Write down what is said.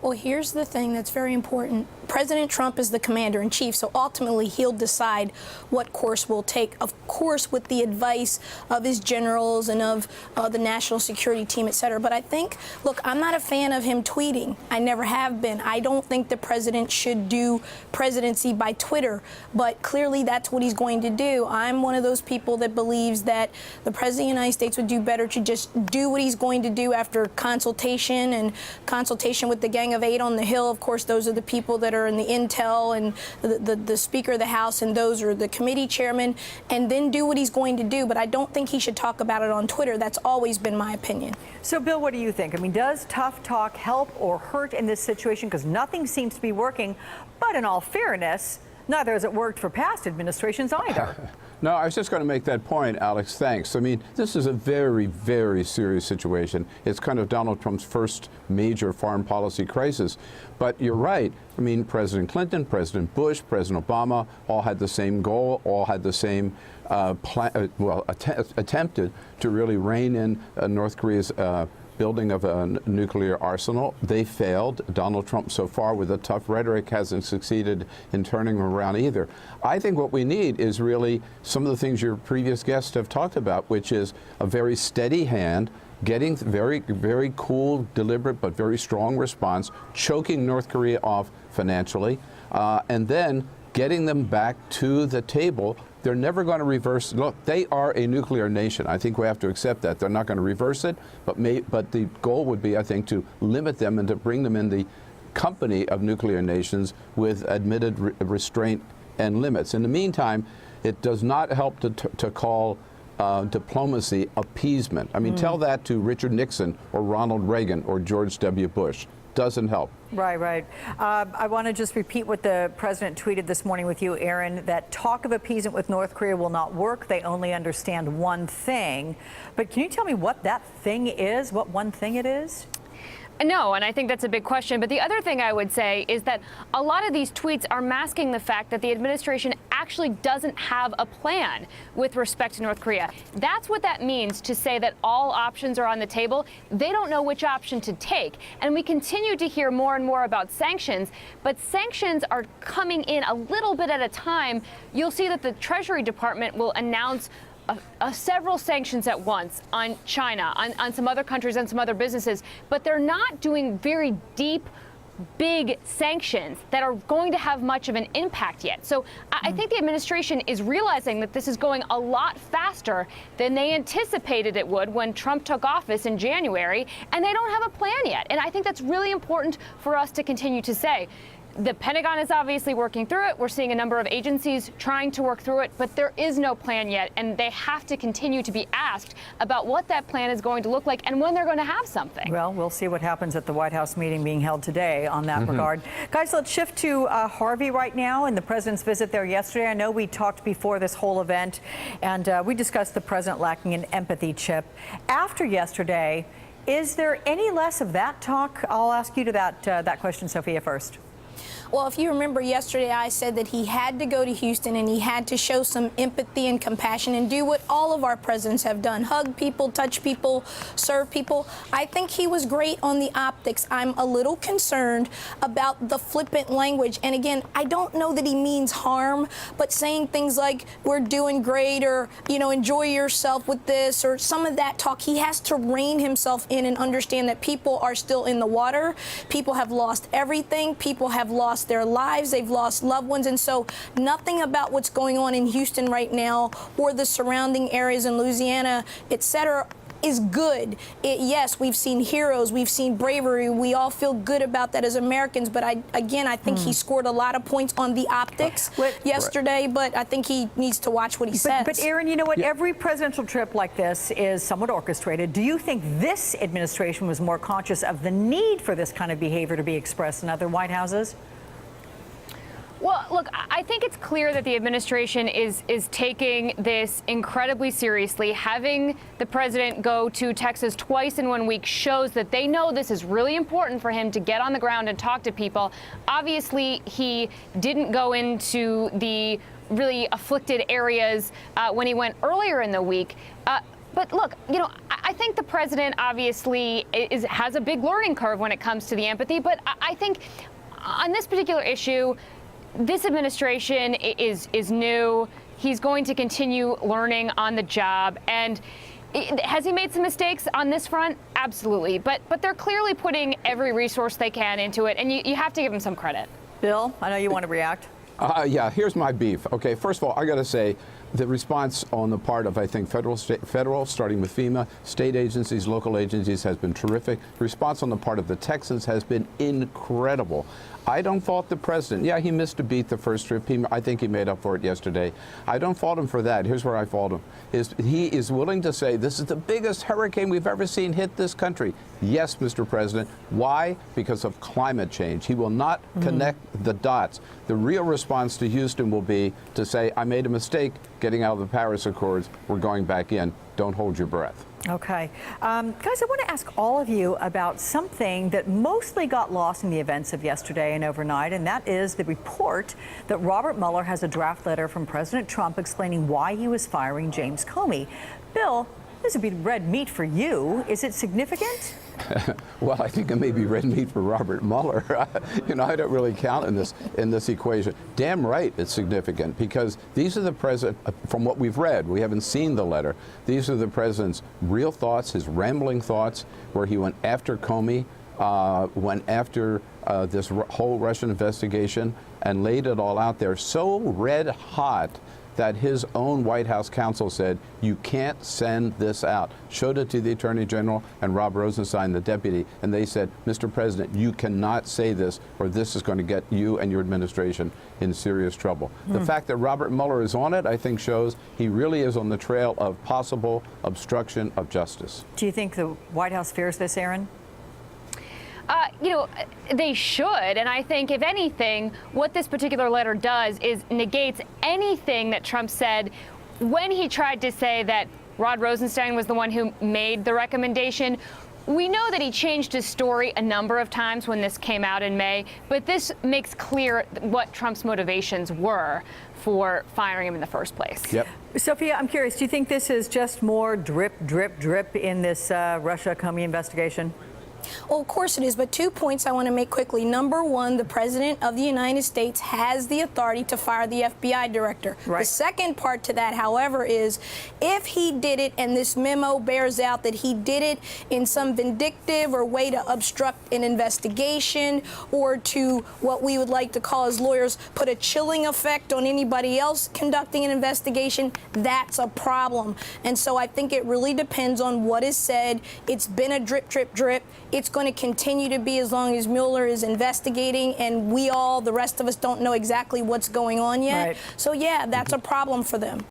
Well, here's the thing that's very important. President Trump is the commander-in-chief, so ultimately he'll decide what course we'll take, of course, with the advice of his generals and of the national security team, et cetera. But I think, look, I'm not a fan of him tweeting. I never have been. I don't think the president should do presidency by Twitter, but clearly that's what he's going to do. I'm one of those people that believes that the president of the United States would do better to just do what he's going to do after consultation with the Gang of Eight on the Hill. Of course, those are the people that are in the intel, and the Speaker of the House, and those are the committee chairmen, and then do what he's going to do. But I don't think he should talk about it on Twitter. That's always been my opinion. So, Bill, what do you think? I mean, does tough talk help or hurt in this situation? Because nothing seems to be working. But in all fairness, neither has it worked for past administrations either. No, I was just going to make that point, Alex. Thanks. I mean, this is a very, very serious situation. It's kind of Donald Trump's first major foreign policy crisis. But you're right. I mean, President Clinton, President Bush, President Obama all had the same goal, all had the same attempted to really rein in North Korea's building of a nuclear arsenal. They failed. Donald Trump, so far, with a tough rhetoric, hasn't succeeded in turning them around either. I think what we need is really some of the things your previous guests have talked about, which is a very steady hand, getting very, very cool, deliberate, but very strong response, choking North Korea off financially, and then getting them back to the table. They're never going to reverse. Look, they are a nuclear nation. I think we have to accept that. They're not going to reverse it, but the goal would be, I think, to limit them and to bring them in the company of nuclear nations with admitted restraint and limits. In the meantime, it does not help to call diplomacy appeasement. I mean, tell that to Richard Nixon or Ronald Reagan or George W. Bush. Doesn't help. Right. I want to just repeat what the president tweeted this morning with you, Aaron, that talk of appeasement with North Korea will not work. They only understand one thing. But can you tell me what that thing is, what one thing it is? No, and I think that's a big question. But the other thing I would say is that a lot of these tweets are masking the fact that the administration actually doesn't have a plan with respect to North Korea. That's what that means to say that all options are on the table. They don't know which option to take. And we continue to hear more and more about sanctions, but sanctions are coming in a little bit at a time. You'll see that the Treasury Department will announce several sanctions at once on China, on some other countries, and some other businesses, but they're not doing very deep, big sanctions that are going to have much of an impact yet. So I think the administration is realizing that this is going a lot faster than they anticipated it would when Trump took office in January, and they don't have a plan yet. And I think that's really important for us to continue to say. The Pentagon is obviously working through it. We're seeing a number of agencies trying to work through it, but there is no plan yet, and they have to continue to be asked about what that plan is going to look like and when they're going to have something. Well, we'll see what happens at the White House meeting being held today on that regard. Guys, let's shift to Harvey right now and the president's visit there yesterday. I know we talked before this whole event, and we discussed the president lacking an empathy chip. After yesterday, is there any less of that talk? I'll ask you to that question, Sophia, first. Well, if you remember yesterday, I said that he had to go to Houston and he had to show some empathy and compassion and do what all of our presidents have done: hug people, touch people, serve people. I think he was great on the optics. I'm a little concerned about the flippant language. And again, I don't know that he means harm, but saying things like, we're doing great, or, enjoy yourself with this, or some of that talk, he has to rein himself in and understand that people are still in the water. People have lost everything. People have lost their lives. They've lost loved ones. And so nothing about what's going on in Houston right now or the surrounding areas in Louisiana, et cetera, is good. Yes, we've seen heroes. We've seen bravery. We all feel good about that as Americans. But I think he scored a lot of points on the optics yesterday. But I think he needs to watch what he says. But Aaron, you know what? Every presidential trip like this is somewhat orchestrated. Do you think this administration was more conscious of the need for this kind of behavior to be expressed in other White Houses? Well, look, I think it's clear that the administration is taking this incredibly seriously. Having the president go to Texas twice in 1 week shows that they know this is really important for him to get on the ground and talk to people. Obviously, he didn't go into the really afflicted areas when he went earlier in the week. But look, I think the president obviously has a big learning curve when it comes to the empathy. But I think on this particular issue, this administration is new. He's going to continue learning on the job. And has he made some mistakes on this front? Absolutely. But they're clearly putting every resource they can into it. And you have to give him some credit. Bill, I know you want to react. Yeah, here's my beef. Okay, first of all, I got to say, the response on the part of, I think, federal, starting with FEMA, state agencies, local agencies, has been terrific. The response on the part of the Texans has been incredible. I don't fault the president. Yeah, he missed a beat the first trip. I think he made up for it yesterday. I don't fault him for that. Here's where I fault him. He is willing to say this is the biggest hurricane we've ever seen hit this country. Yes, Mr. President. Why? Because of climate change. He will not connect the dots. The real response to Houston will be to say, I made a mistake getting out of the Paris Accords. We're going back in. Don't hold your breath. Okay. Guys, I want to ask all of you about something that mostly got lost in the events of yesterday and overnight, and that is the report that Robert Mueller has a draft letter from President Trump explaining why he was firing James Comey. Bill, this would be red meat for you. Is it significant? Well, I think it may be red meat for Robert Mueller. I don't really count in this equation. Damn right it's significant, because these are the president, from what we've read, we haven't seen the letter, these are the president's real thoughts, his rambling thoughts, where he went after Comey, went after this whole Russian investigation, and laid it all out there so red hot that his own White House counsel said, you can't send this out. Showed it to the Attorney General and Rob Rosenstein, the deputy, and they said, Mr. President, you cannot say this, or this is going to get you and your administration in serious trouble. The fact that Robert Mueller is on it, I think, shows he really is on the trail of possible obstruction of justice. Do you think the White House fears this, Aaron? They should. And I think, if anything, what this particular letter does is negates anything that Trump said when he tried to say that Rod Rosenstein was the one who made the recommendation. We know that he changed his story a number of times when this came out in May, but this makes clear what Trump's motivations were for firing him in the first place. Yep. Sophia, I'm curious, do you think this is just more drip, drip, drip in this Russia-Comey investigation? Well, of course it is, but 2 points I want to make quickly. Number one, the President of the United States has the authority to fire the FBI director. Right. The second part to that, however, is if he did it, and this memo bears out that he did it in some vindictive or way to obstruct an investigation, or to what we would like to call as lawyers put a chilling effect on anybody else conducting an investigation, that's a problem. And so I think it really depends on what is said. It's been a drip, drip, drip. It's going to continue to be as long as Mueller is investigating, and the rest of us, don't know exactly what's going on yet. Right. So, yeah, that's a problem for them.